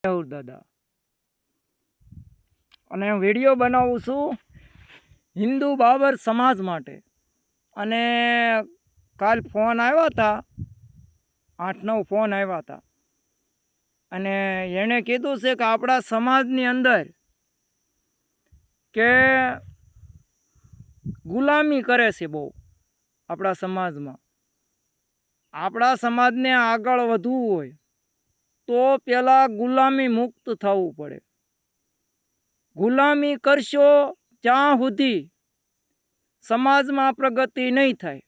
દાદા અને વિડીયો બનાવું છું હિન્દુ બાબર સમાજ માટે। અને કાલ ફોન આવ્યા હતા, 8-9 ફોન આવ્યા હતા અને એણે કીધું છે કે આપણા સમાજની અંદર કે ગુલામી કરે છે બહુ આપણા સમાજમાં। આપણા સમાજને આગળ વધવું હોય તો પહેલાં ગુલામી મુક્ત થવું પડે। ગુલામી કરશો ત્યાં સુધી સમાજમાં પ્રગતિ નહીં થાય।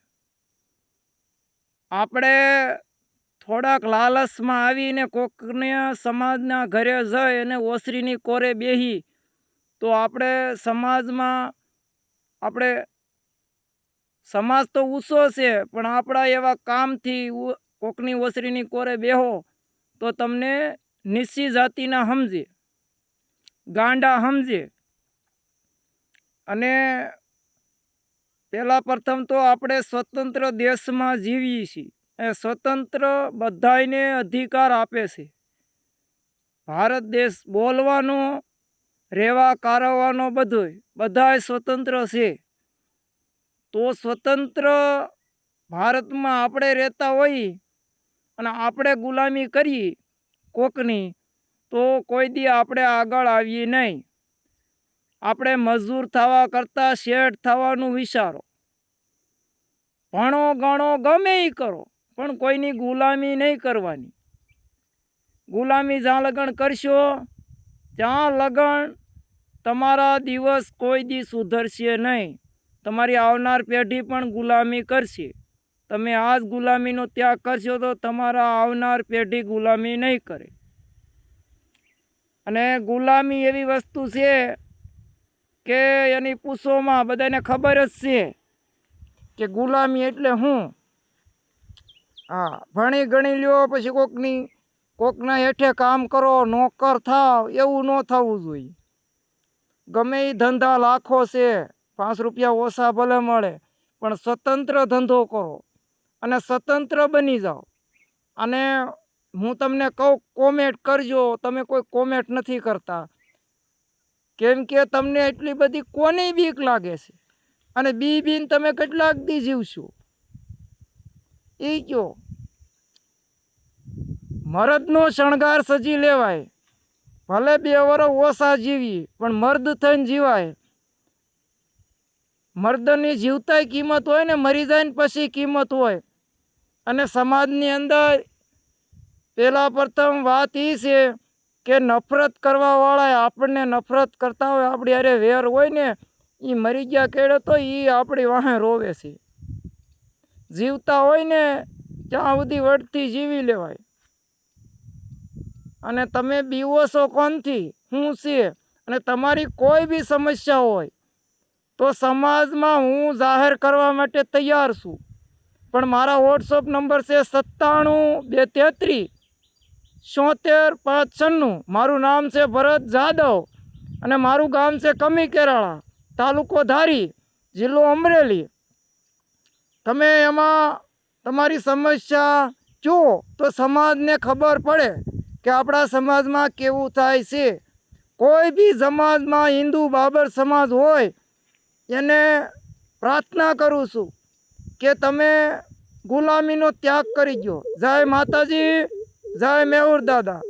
આપણે થોડાક લાલચમાં આવીને કોકને સમાજના ઘરે જઈ અને ઓસરીની કોરે બેહી તો આપણે સમાજમાં સમાજ તો ઊંચો છે, પણ આપણા એવા કામથી કોકની ઓસરીની કોરે બેહો તો તમને નીચી જાતિના સમજે, ગાંડા સમજે। અને પહેલાં પ્રથમ તો આપણે સ્વતંત્ર દેશમાં જીવીએ છીએ। એ સ્વતંત્ર બધાને અધિકાર આપે છે। ભારત દેશ બોલવાનો, રહેવા કારવવાનો બધાય સ્વતંત્ર છે। તો સ્વતંત્ર ભારતમાં આપણે રહેતા હોઈએ અને આપણે ગુલામી કરીએ કોકની તો કોઈ દી આપણે આગળ આવીએ નહીં। આપણે મજૂર થવા કરતાં શેઠ થવાનું વિચારો। ભણો ગણો ગમે એ કરો પણ કોઈની ગુલામી નહીં કરવાની। ગુલામી જ્યાં લગન કરશો ત્યાં લગન તમારા દિવસ કોઈ દી સુધરશે નહીં। તમારી આવનાર પેઢી પણ ગુલામી કરશે। તમે આજ ગુલામીનો ત્યાગ કરશો તો તમારા આવનાર પેઢી ગુલામી નહીં કરે। અને ગુલામી એવી વસ્તુ છે કે એની પૂછોમાં બધાને ખબર જ છે કે ગુલામી એટલે શું। હા, ભણી ગણી લ્યો પછી કોકના હેઠે કામ કરો, નોકર થાવ, એવું ન થવું જોઈએ। ગમે એ ધંધા લાખો છે, 5 રૂપિયા ઓછા ભલે મળે પણ સ્વતંત્ર ધંધો કરો અને સ્વતંત્ર બની જાઓ। અને હું તમને કહું કોમેન્ટ કરજો, તમે કોઈ કોમેન્ટ નથી કરતા કેમ કે તમને એટલી બધી કોની બીક લાગે છે અને બીન તમે કેટલાક દી જીવશો એ કયો। મર્દનો શણગાર સજી લેવાય, ભલે 2 વર્ષ ઓછા જીવીએ પણ મર્દ થઈને જીવાય। મર્દની જીવતાય કિંમત હોય ને મરી જાય ને પછી કિંમત હોય। અને સમાજની અંદર પહેલાં પ્રથમ વાત એ છે કે નફરત કરવાવાળા આપણને નફરત કરતા હોય, આપણી અરે વેર હોય ને એ મરી ગયા કેળે તો એ આપણી વાહે રોવે છે। જીવતા હોય ને ત્યાં સુધી વડથી જીવી લેવાય। અને તમે બીવો છો કોણથી, શું છે, અને તમારી કોઈ બી સમસ્યા હોય તો સમાજમાં હું જાહેર કરવા માટે તૈયાર છું। પણ મારા વોટ્સઅપ નંબર છે 97 233 74 596। મારું નામ છે ભરત જાદવ અને મારું ગામ છે કમી કેરાળા, તાલુકો ધારી, જિલ્લો અમરેલી। તમે એમાં તમારી સમસ્યા કહો તો સમાજને ખબર પડે કે આપણા સમાજમાં કેવું થાય છે। કોઈ બી સમાજમાં હિન્દુ બાબર સમાજ હોય એને પ્રાર્થના કરું છું કે તમે ગુલામીનો ત્યાગ કરી દો। જય માતાજી, જય મેહુર દાદા।